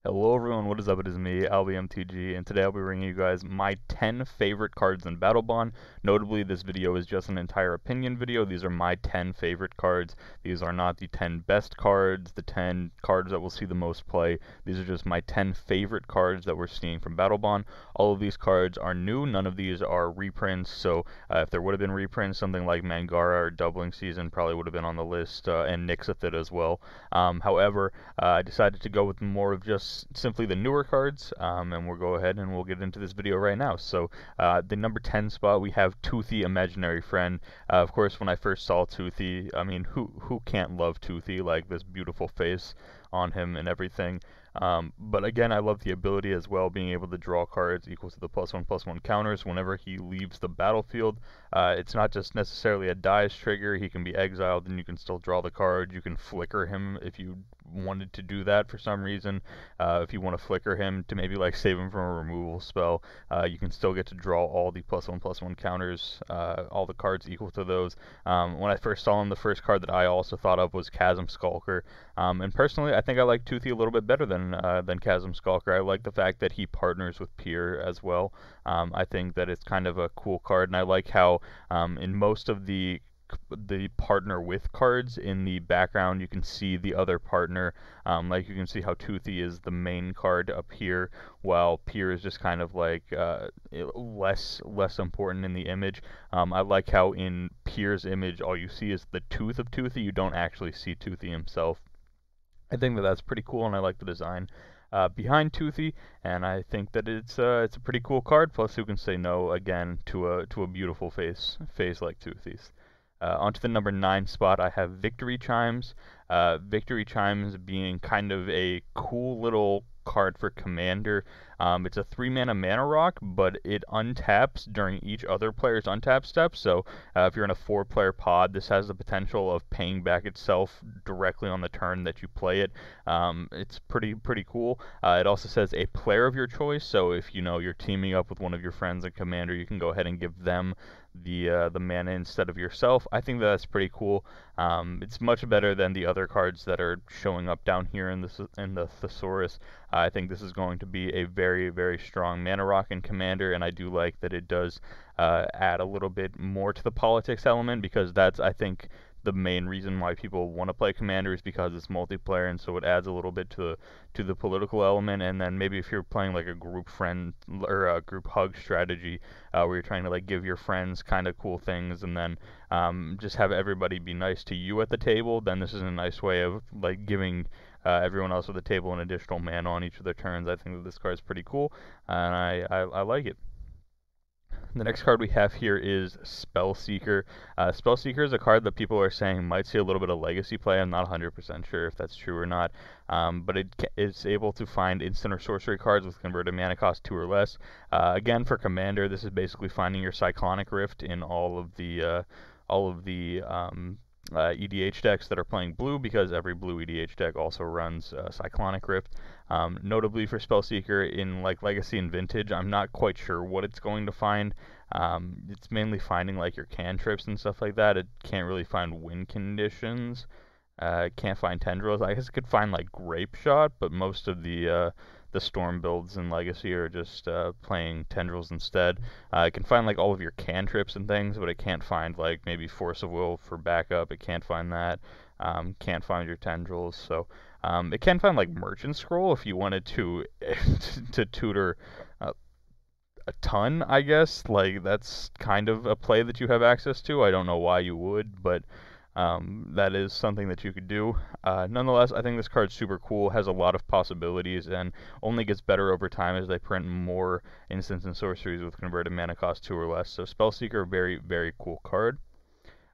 Hello everyone, what is up? It is me, AlbyMTG, and today I'll be bringing you guys my 10 favorite cards in Battlebond. Notably, this video is just an entire opinion video. These are my 10 favorite cards. These are not the 10 best cards, the 10 cards that will see the most play. These are just my 10 favorite cards that we're seeing from Battlebond. All of these cards are new, none of these are reprints, so if there would have been reprints, something like Mangara or Doubling Season probably would have been on the list, and Nyxathid as well. However, I decided to go with more of just simply the newer cards, and we'll go ahead and we'll get into this video right now. So the number 10 spot, we have Toothy, Imaginary Friend. Of course, when I first saw Toothy, I mean, who can't love Toothy? Like, this beautiful face on him and everything. But again, I love the ability as well, being able to draw cards equal to the +1/+1 counters whenever he leaves the battlefield. It's not just necessarily a dies trigger. He can be exiled and you can still draw the card. You can flicker him if you wanted to do that for some reason. If you want to flicker him to maybe like save him from a removal spell, you can still get to draw all the +1/+1 counters, all the cards equal to those. When I first saw him, the first card that I also thought of was Chasm Skulker. And personally, I think I like Toothy a little bit better than Chasm Skulker. I like the fact that he partners with Pier as well. I think that it's kind of a cool card, and I like how in most of the partner with cards in the background you can see the other partner. Like you can see how Toothy is the main card up here, while Pier is just kind of like less important in the image. I like how in Pier's image all you see is the tooth of Toothy. You don't actually see Toothy himself. I think that that's pretty cool, and I like the design behind Toothy, and I think that it's a pretty cool card. Plus, who can say no again to a beautiful face like Toothy's? Onto the number 9 spot, I have Victory Chimes. Victory Chimes being kind of a cool little card for Commander. It's a 3-mana mana rock, but it untaps during each other player's untap step. So if you're in a 4-player pod, this has the potential of paying back itself directly on the turn that you play it. It's pretty cool. It also says a player of your choice. So if you know you're teaming up with one of your friends in Commander, you can go ahead and give them the mana instead of yourself. I think that's pretty cool. It's much better than the other cards that are showing up down here in the Thesaurus. I think this is going to be a very strong mana rock in Commander, and I do like that it does add a little bit more to the politics element, because that's, I think, the main reason why people want to play Commander is because it's multiplayer, and so it adds a little bit to the political element. And then maybe if you're playing like a group friend or a group hug strategy, where you're trying to like give your friends kind of cool things and then just have everybody be nice to you at the table, then this is a nice way of like giving everyone else at the table an additional mana on each of their turns. I think that this card is pretty cool, and I like it. The next card we have here is Spellseeker. Spellseeker is a card that people are saying might see a little bit of legacy play. I'm not 100% sure if that's true or not, but it's able to find instant or sorcery cards with converted mana cost 2 or less. Again, for Commander, this is basically finding your Cyclonic Rift in all of the EDH decks that are playing blue, because every blue EDH deck also runs Cyclonic Rift. Notably for Spellseeker in like Legacy and Vintage, I'm not quite sure what it's going to find. It's mainly finding like your cantrips and stuff like that. It can't really find win conditions. It can't find tendrils. I guess it could find like Grape Shot, but most of the Storm builds in Legacy are just playing tendrils instead. It can find like all of your cantrips and things, but it can't find like maybe Force of Will for backup. It can't find that. Can't find your tendrils. So it can find like Merchant Scroll if you wanted to to tutor a ton, I guess. Like, that's kind of a play that you have access to. I don't know why you would, but that is something that you could do. Nonetheless, I think this card's super cool, has a lot of possibilities, and only gets better over time as they print more instants and sorceries with converted mana cost 2 or less. So Spellseeker, very cool card.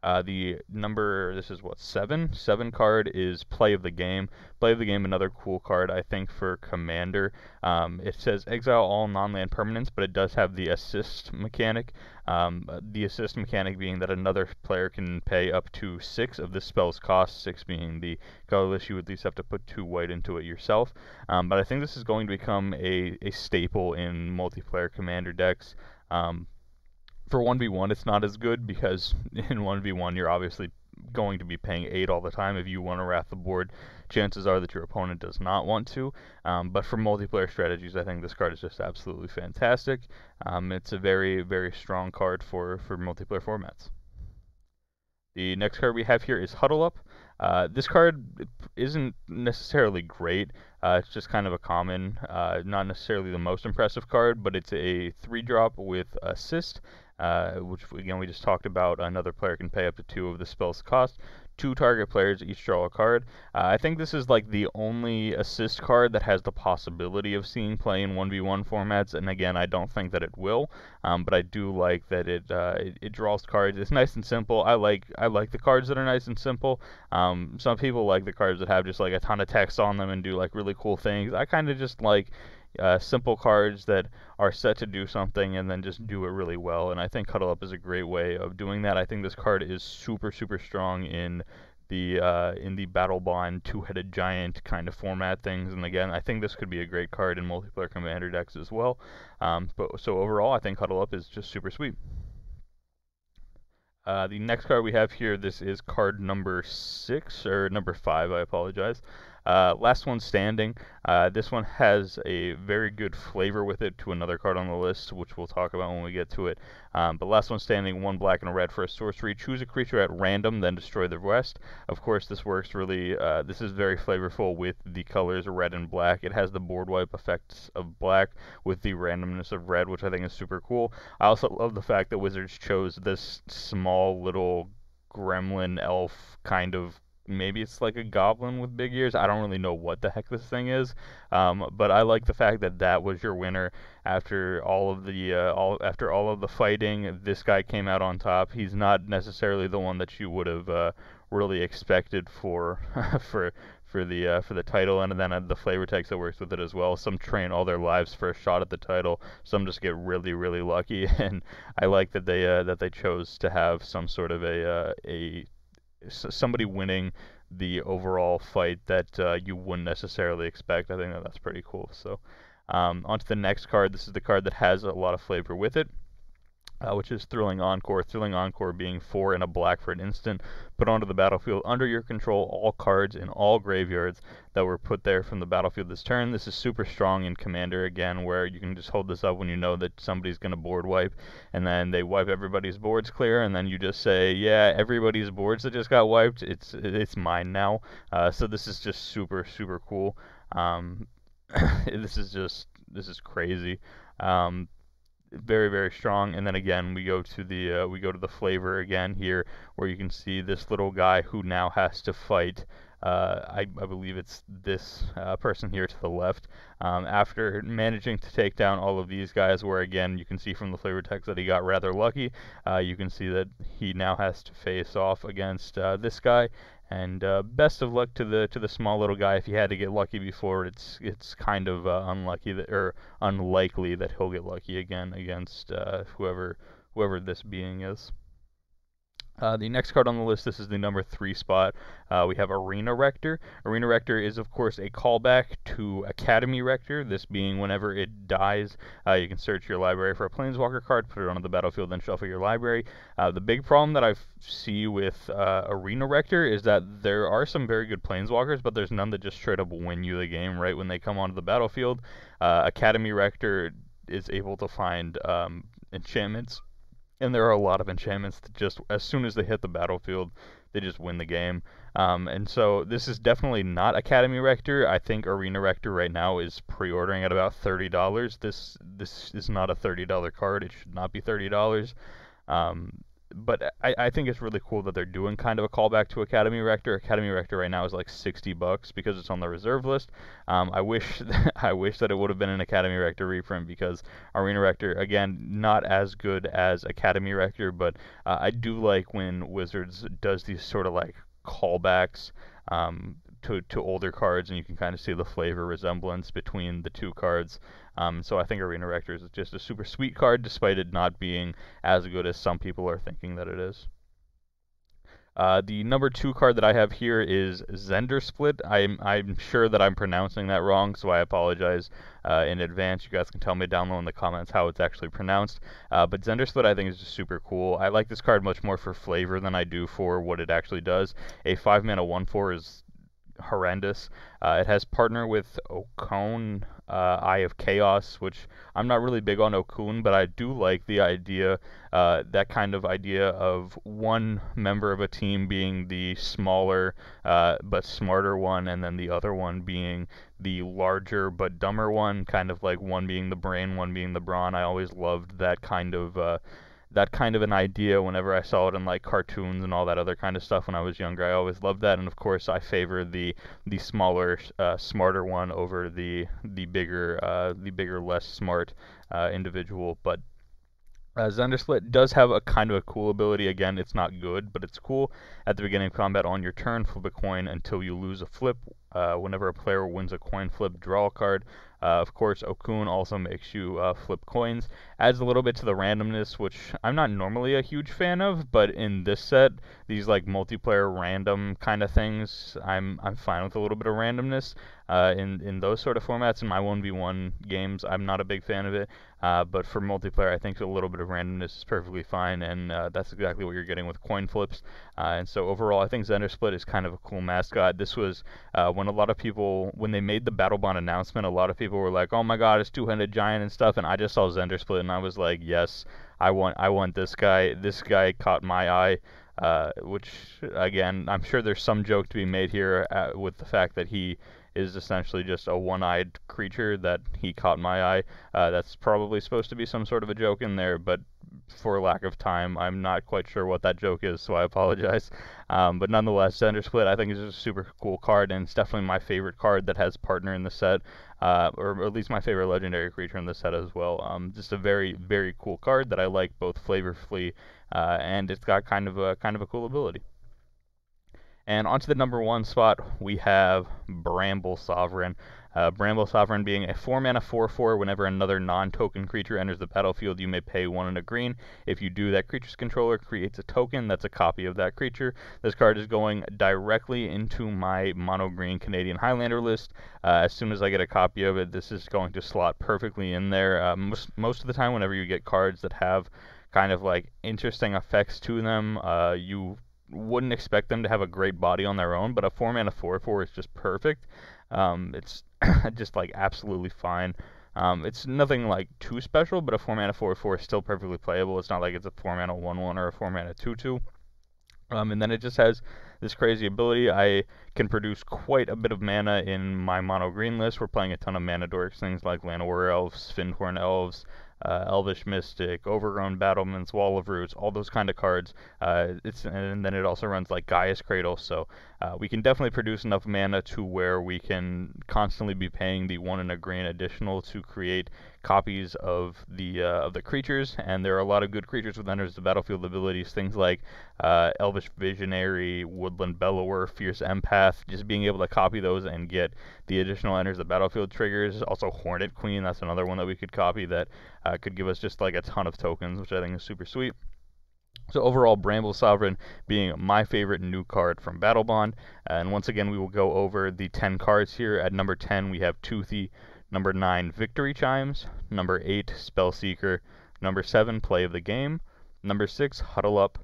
The number, this is what, 7 card is Play of the Game. Play of the Game, another cool card, I think, for Commander. It says exile all non-land permanents, but it does have the assist mechanic. The assist mechanic being that another player can pay up to 6 of this spell's cost, 6 being the colorless. You at least have to put 2 white into it yourself. But I think this is going to become a staple in multiplayer Commander decks. For 1v1, it's not as good because in 1v1, you're obviously going to be paying 8 all the time. If you want to wrath the board, chances are that your opponent does not want to. But for multiplayer strategies, I think this card is just absolutely fantastic. It's a very, very strong card for multiplayer formats. The next card we have here is Cuddleup. This card isn't necessarily great. It's just kind of a common, not necessarily the most impressive card, but it's a 3-drop with assist, which again we just talked about. Another player can pay up to 2 of the spell's cost. 2 target players each draw a card. I think this is like the only assist card that has the possibility of seeing play in 1v1 formats, and again, I don't think that it will, but I do like that it draws cards. It's nice and simple. I like the cards that are nice and simple. Some people like the cards that have just like a ton of text on them and do like really cool things. I kind of just like simple cards that are set to do something and then just do it really well, and I think Cuddleup is a great way of doing that. I think this card is super strong in the Battlebond 2-headed giant kind of format things, and again, I think this could be a great card in multiplayer commander decks as well. So overall, I think Cuddleup is just super sweet. The next card we have here, this is card number 6, or number 5, I apologize. Last One Standing. This one has a very good flavor with it to another card on the list, which we'll talk about when we get to it. But Last One Standing, 1 black and a red for a sorcery. Choose a creature at random, then destroy the rest. Of course, this works really, this is very flavorful with the colors red and black. It has the board wipe effects of black with the randomness of red, which I think is super cool. I also love the fact that Wizards chose this small little gremlin elf kind of, maybe it's like a goblin with big ears. I don't really know what the heck this thing is, but I like the fact that that was your winner after all of the fighting. This guy came out on top. He's not necessarily the one that you would have really expected for for the title, and then the flavor text that works with it as well. Some train all their lives for a shot at the title. Some just get really lucky, and I like that they chose to have some sort of somebody winning the overall fight that you wouldn't necessarily expect. I think that's pretty cool. So on to the next card. This is the card that has a lot of flavor with it, which is Thrilling Encore. Thrilling Encore being 4 and a black for an instant. Put onto the battlefield under your control all cards in all graveyards that were put there from the battlefield this turn. This is super strong in Commander, again, where you can just hold this up when you know that somebody's going to board wipe, and then they wipe everybody's boards clear, and then you just say, yeah, everybody's boards that just got wiped, it's mine now. So this is just super cool. This is crazy. Very strong. And then again, we go to the flavor again here, where you can see this little guy who now has to fight. I believe it's this person here to the left. After managing to take down all of these guys, where again you can see from the flavor text that he got rather lucky, you can see that he now has to face off against this guy. And best of luck to the small little guy. If he had to get lucky before, it's kind of unlikely that he'll get lucky again against whoever this being is. The next card on the list, this is the number 3 spot. We have Arena Rector. Arena Rector is, of course, a callback to Academy Rector, this being whenever it dies, you can search your library for a Planeswalker card, put it onto the battlefield, then shuffle your library. The big problem that I see with Arena Rector is that there are some very good Planeswalkers, but there's none that just straight up win you the game right when they come onto the battlefield. Academy Rector is able to find enchantments, and there are a lot of enchantments that just, as soon as they hit the battlefield, they just win the game. And so this is definitely not Academy Rector. I think Arena Rector right now is pre-ordering at about $30. This is not a $30 card. It should not be $30. But I think it's really cool that they're doing kind of a callback to Academy Rector. Academy Rector right now is like $60 because it's on the reserve list. I wish that it would have been an Academy Rector reprint, because Arena Rector, again, not as good as Academy Rector, but I do like when Wizards does these sort of like callbacks to older cards, and you can kind of see the flavor resemblance between the two cards. So I think Arena Rector is just a super sweet card, despite it not being as good as some people are thinking that it is. The number 2 card that I have here is Zender Split. I'm sure that I'm pronouncing that wrong, so I apologize in advance. You guys can tell me down below in the comments how it's actually pronounced. But Zender Split I think is just super cool. I like this card much more for flavor than I do for what it actually does. A 5-mana 1/4 is horrendous. It has partner with Okun, Eye of Chaos, which I'm not really big on Okun, but I do like the idea, that kind of idea of one member of a team being the smaller but smarter one, and then the other one being the larger but dumber one, kind of like one being the brain, one being the brawn. I always loved that kind of an idea whenever I saw it in like cartoons and all that other kind of stuff when I was younger. I always loved that, and of course I favor the smaller, smarter one over the bigger, less smart individual. But Zender Split does have a kind of a cool ability. Again, it's not good, but it's cool. At the beginning of combat on your turn, flip a coin until you lose a flip. Whenever a player wins a coin flip, draw a card. Of course, Okun also makes you flip coins. Adds a little bit to the randomness, which I'm not normally a huge fan of, but in this set, these like multiplayer random kind of things, I'm fine with a little bit of randomness. In those sort of formats, in my 1v1 games, I'm not a big fan of it. But for multiplayer, I think a little bit of randomness is perfectly fine, and that's exactly what you're getting with coin flips. And so overall, I think Zender Split is kind of a cool mascot. This was when a lot of people, when they made the Battlebond announcement, a lot of people were like, "Oh my God, it's two-handed giant and stuff." And I just saw Zender Split, and I was like, "Yes, I want this guy. This guy caught my eye." Which again, I'm sure there's some joke to be made here with the fact that he is essentially just a one-eyed creature that he caught my eye. That's probably supposed to be some sort of a joke in there, but for lack of time, I'm not quite sure what that joke is, so I apologize. But nonetheless, Zender Split I think is a super cool card, and it's definitely my favorite card that has partner in the set, or at least my favorite legendary creature in the set as well. Just a very, very cool card that I like both flavorfully, and it's got kind of a cool ability. And onto the number 1 spot, we have Brambles Sovereign. Brambles Sovereign being a 4-mana 4/4. Whenever another non-token creature enters the battlefield, you may pay 1 and a green. If you do, that creature's controller creates a token that's a copy of that creature. This card is going directly into my mono-green Canadian Highlander list. As soon as I get a copy of it, this is going to slot perfectly in there. Most of the time, whenever you get cards that have kind of like interesting effects to them, you wouldn't expect them to have a great body on their own, but a 4-mana 4/4 is just perfect. It's just like absolutely fine. It's nothing like too special, but a 4-mana 4/4 is still perfectly playable. It's not like it's a 4-mana 1/1 or a 4-mana 2/2. And then it just has this crazy ability. I can produce quite a bit of mana in my mono green list. We're playing a ton of mana dorks, things like Llanowar Elves, Fyndhorn Elves, Elvish Mystic, Overgrown Battlements, Wall of Roots, all those kind of cards. And then it also runs like Gaia's Cradle, so we can definitely produce enough mana to where we can constantly be paying the 1 and a green additional to create copies of the creatures. And there are a lot of good creatures with enters the battlefield abilities, things like Elvish Visionary, Woodland Bellower, Fierce Empath. Just being able to copy those and get the additional enters the battlefield triggers. Also Hornet Queen, that's another one that we could copy that could give us just like a ton of tokens, which I think is super sweet. So overall, Brambles Sovereign being my favorite new card from Battlebond. And once again, we will go over the 10 cards here. At number 10, we have Toothy. Number 9, Victory Chimes. Number 8, Spellseeker. Number 7, Play of the Game. Number 6, Cuddleup.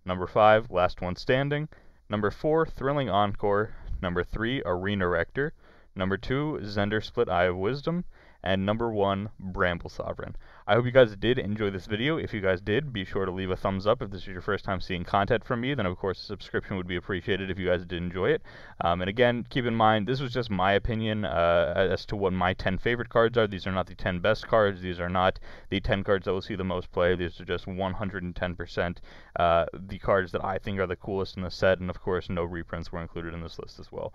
Number 5, Last One Standing. Number 4, Thrilling Encore. Number 3, Arena Rector. Number 2, Zender Split, Eye of Wisdom. And number 1, Brambles Sovereign. I hope you guys did enjoy this video. If you guys did, be sure to leave a thumbs up. If this is your first time seeing content from me, then of course a subscription would be appreciated if you guys did enjoy it. And again, keep in mind, this was just my opinion as to what my 10 favorite cards are. These are not the 10 best cards. These are not the 10 cards that will see the most play. These are just 110% the cards that I think are the coolest in the set. And of course, no reprints were included in this list as well.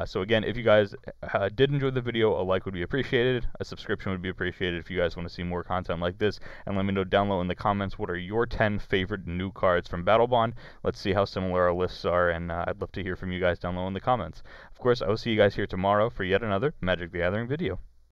So again, if you guys did enjoy the video, a like would be appreciated. A subscription would be appreciated if you guys want to see more content like this, and let me know down below in the comments what are your 10 favorite new cards from Battlebond. Let's see how similar our lists are, and I'd love to hear from you guys down below in the comments. Of course, I will see you guys here tomorrow for yet another Magic the Gathering video.